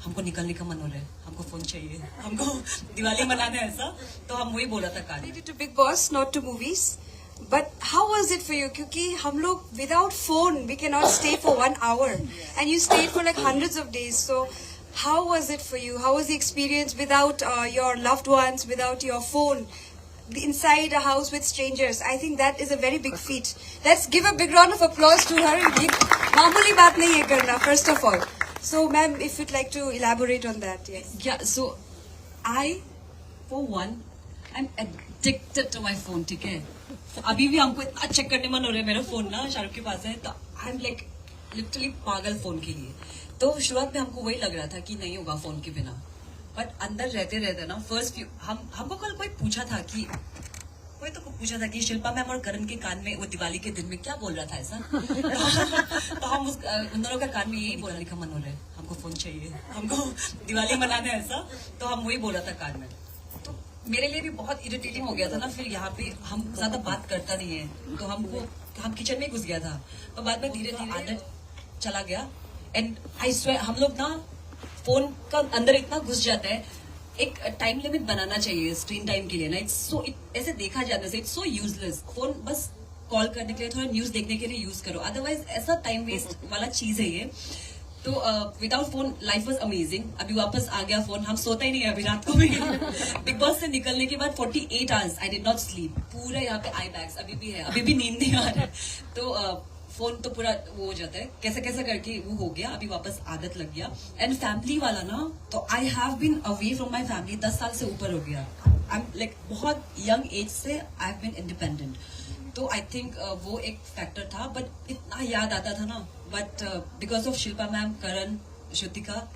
हमको निकलने का मन हो रहा है, हमको फोन चाहिए, हमको दिवाली मनाना है ऐसा, तो हम वही बोला था कान में। To Big Boss, not to movies. But how was it for you? क्योंकि हम लोग without phone we cannot stay for 1 hour, and you stayed for like hundreds of days. So how was it for you? How was the experience without your loved ones, without your phone, inside a house with strangers? I think that is a very big feat. Let's give a big round of applause to her. ये मामूली बात नहीं है करना, first of all. So, ma'am, if you'd like to elaborate on that, yes. Yeah, so I, for one, I'm addicted to my phone, ठीक है? So, अभी भी हमको इतना चेक करने मन हो रहा है, मेरा फोन ना शाहरुख के पास है, तो I'm like literally पागल फोन के लिए। तो शुरुआत में हमको वही लग रहा था कि नहीं होगा फोन के बिना, बट अंदर रहते रहते ना फर्स्ट फ्यू हमको कल कोई पूछा था कि शिल्पा मैम और करण के कान में वो दिवाली के दिन में क्या बोल रहा था ऐसा तो हम उन दोनों का कान में यही बोलने का मन हो रहा है, हमको फोन चाहिए, हमको दिवाली मनाना है ऐसा, तो हम वही बोला था कान में। तो मेरे लिए भी बहुत इरिटेटिंग हो गया था ना, फिर यहाँ पे हम ज्यादा बात करता नहीं है, तो हम किचन में घुस गया था, तो बाद में धीरे धीरे आदत चला गया। एंड आई स्वेयर हम लोग ना फोन का अंदर इतना घुस जाता है, एक टाइम लिमिट बनाना चाहिए स्क्रीन टाइम के लिए ना। ऐसे देखा जाता है, इट्स सो यूजलेस। फोन बस कॉल करने के लिए, थोड़ा न्यूज देखने के लिए यूज करो, अदरवाइज ऐसा टाइम वेस्ट वाला चीज है ये। तो without phone life was amazing. अभी वापस आ गया फोन, हम सोता ही नहीं है अभी रात को भी बिग बॉस से निकलने के बाद 48 hours I did not sleep, पूरा यहाँ पे आई बैग्स अभी भी है, अभी भी नींद नहीं आ रहा है। तो फोन तो पूरा वो हो जाता है, कैसा कैसा करके वो हो गया, अभी वापस आदत लग गया। एंड फैमिली वाला ना, तो I have been away from my family, 10 साल से ऊपर हो गया। आई एम लाइक बहुत यंग एज से आई हैव बीन इंडिपेंडेंट, तो आई थिंक वो एक फैक्टर था। बट इतना याद आता था ना, but because of Shilpa ma'am, Karan, Shrutika,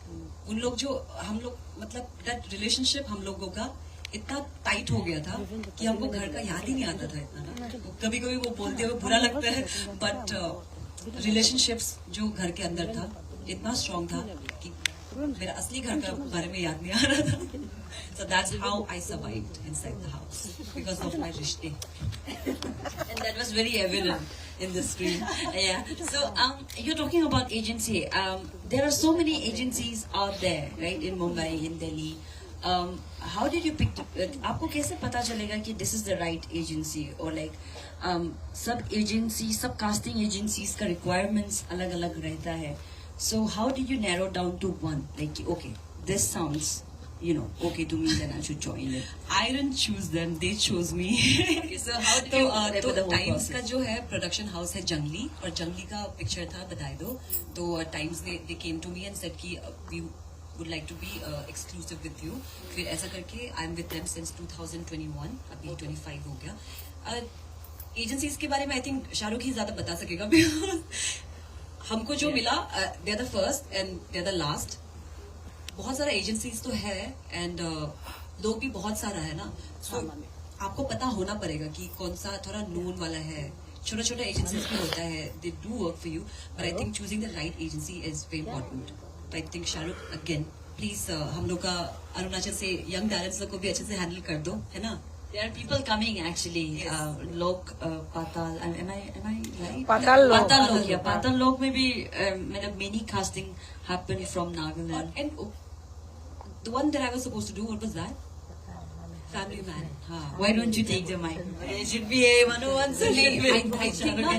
उन लोग जो हम लोग मतलब दैट रिलेशनशिप हम लोगों का इतना टाइट हो गया था कि हमको घर का याद ही नहीं आता था इतना ना। कभी कभी वो बोलते हुए बुरा लगता है, बट रिलेशनशिप्स जो घर के अंदर था इतना स्ट्रांग था कि मेरा असली घर का बारे में याद नहीं आ रहा था। So that's how I survived inside the house because of my rishte, and that was very evident in the screen. Yeah. So you're talking about agency. There are so many agencies out there, right? In Mumbai, in Delhi. How did you pick? आपको कैसे पता चलेगा कि this is the right agency, or like सब agency, सब casting agencies का requirements अलग अलग रहता है. So how did you narrow down to one? Like okay, this sounds okay to me, then I should join it. I didn't choose them, they chose me. Okay, so how did you तो times का जो है production house है जंगली, और जंगली का picture था बधाई दो, तो Times they came to me and said कि we would like to be exclusive with you. फिर ऐसा करके I am with them since 2021, अभी 25 हो गया। एजेंसीज के बारे में आई थिंक शाहरुख ही ज्यादा बता सकेगा, हमको जो मिला they are the first and they are the last. बहुत सारा एजेंसीज तो है एंड लोग भी बहुत सारा है ना, so आपको पता होना पड़ेगा कि कौन सा थोड़ा नोन वाला है। छोटा छोटा एजेंसीज भी होता है, they do work for you, but I think choosing the right agency is very important. तो I think Shahrukh again please हम लोग का अरुणाचल से यंग टैलेंट्स को भी अच्छे से हैंडल कर दो, है ना। There are people coming actually. Yes. Lok, Patal. Am I right? Patal Lok. Patal Lok. Yeah, Patal Lok में भी many casting happened from Nagaland. And the one that I was supposed to do, what was that? Family Man. हाँ. Why don't you take the mic? It should be a 101 I think ना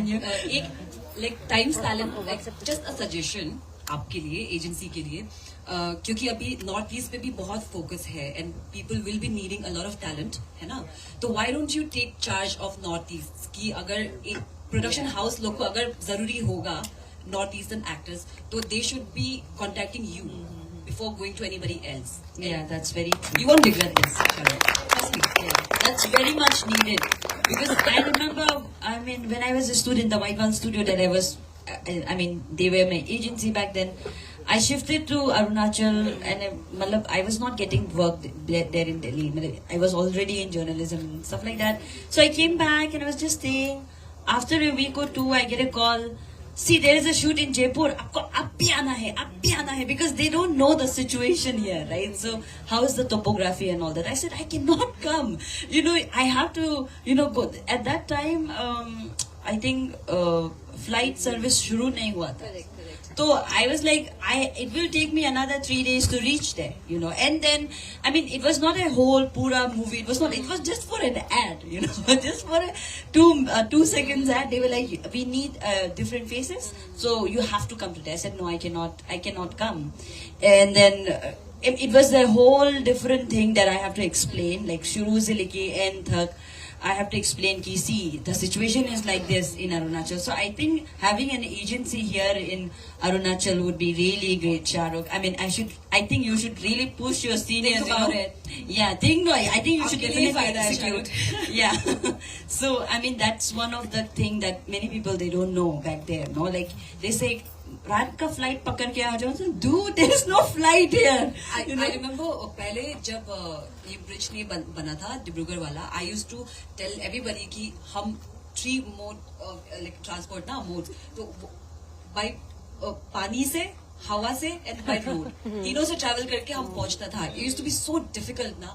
एक like Times Talent, like just a suggestion आपके लिए, agency के लिए, क्योंकि अभी north east पे भी बहुत फोकस है and people will be needing a lot of talent, है ना। तो why don't you take charge of North East की, अगर एक प्रोडक्शन हाउस लोग को अगर जरूरी होगा नॉर्थ ईस्टर्न एक्टर्स, तो they should be contacting you before going to anybody else. Yeah, that's very true. You won't regret this, Sharon. Trust me. That's very much needed because I remember, I mean, when I was a student, the White One Studio that I was, I mean, they were my agency back then. I shifted to Arunachal and I was not getting work there in Delhi. I was already in journalism and stuff like that. So I came back and I was just staying. After a week or two, I get a call. See, there is a shoot in Jaipur. Aapko ab bhi aana hai, because they don't know the situation here, right? So how is the topography and all that? I said, I cannot come. I have to, go. At that time, I think flight service शुरू नहीं हुआ था. So I was like, it will take me another 3 days to reach there, you know. And then, I mean, it was not a whole pura movie. It was not. It was just for an ad, you know, just for a 2 seconds ad. They were like, we need different faces, so you have to come today. I said, no, I cannot come. And then it was a whole different thing that I have to explain, like shuru se leke end tak. I have to explain ki, see, the situation is like this in Arunachal. So I think having an agency here in Arunachal would be really great, Shahrukh. I mean, I think you should really push your seniors. Think about you know? it. Yeah, I think you should Aapke liye definitely fayda hai, execute. Yeah. So, I mean, that's one of the thing that many people, they don't know back there, no? Like, they say, रात का flight पकड़ के आ जाओ. Dude, there is no flight here. I remember पहले जब ये bridge नहीं बना था डिब्रूगढ़ वाला, I used to tell everybody कि हम 3 mode like transport ना modes, तो by पानी से, हवा से and by road, तीनों से travel करके हम पहुंचता था. It used to be so difficult ना,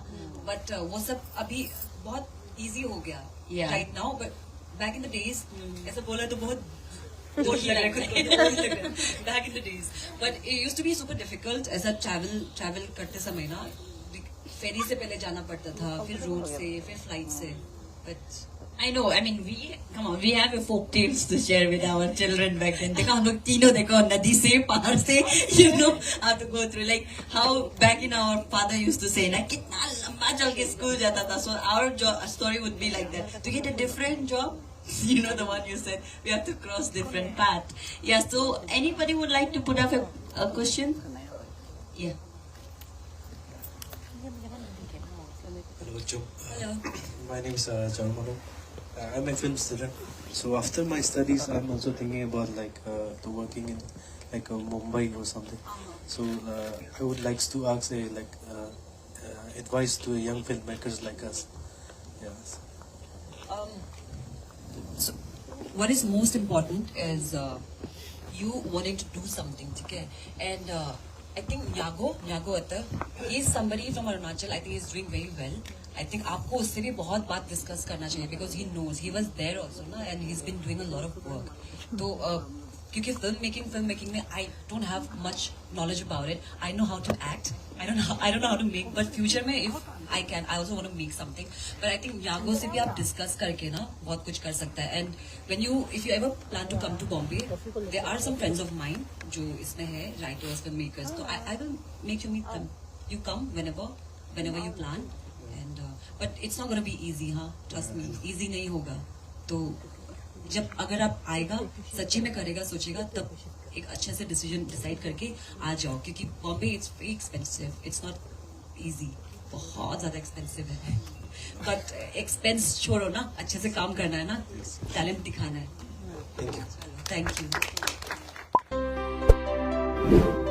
but वो सब अभी बहुत easy हो गया right now. But back in the days, ऐसा बोला तो बहुत back in the days, but it used to be super difficult. ऐसा travel करते समय ना, फेरी से पहले जाना पड़ता था, फिर रोड से, फिर फ्लाइट से. But I know. I mean, we have a folk tales to share with our children back then. देखो हम लोग तीनों देखो नदी से पहाड़ से, you know, have to go through, like how back in our father used to say ना, कितना लंबा चल के स्कूल जाता था. So our story would be like that. To get a different job, you know, the one you said, we have to cross different path. Yeah. So anybody would like to put up a question? Yeah. Hello. My name is Jalmano. I'm a film student. So after my studies, I'm also thinking about like the working in like Mumbai or something. So I would like to ask advice to young filmmakers like us. Yes. so what is most important is you wanting to do something, okay? And I think Nyago Atta, he's somebody from Arunachal. I think he's doing very well. I think आपको उससे भी बहुत बात discuss करना चाहिए, because he knows, he was there also ना, and he's been doing a lot of work. तो क्योंकि filmmaking में I don't have much knowledge about it. I know how to act. I don't know how to make. But future में if I can, I also want to make something. But I think Yago से भी आप discuss करके ना बहुत कुछ कर सकता है. And if you ever plan to come to Bombay, there are some friends of mine जो इसमें है, writers, filmmakers. So I will make you meet them. You come whenever you plan. And but it's not gonna be easy, हाँ. Trust me, easy नहीं होगा. तो जब अगर आप आएगा, सच्ची में करेगा, सोचेगा, तब एक अच्छे से डिसीजन डिसाइड करके आ जाओ, क्योंकि Bombay it's very expensive, it's not easy, बहुत ज्यादा एक्सपेंसिव है. बट एक्सपेंस छोड़ो ना, अच्छे से काम करना है ना, टैलेंट दिखाना है. Thank you. Thank you.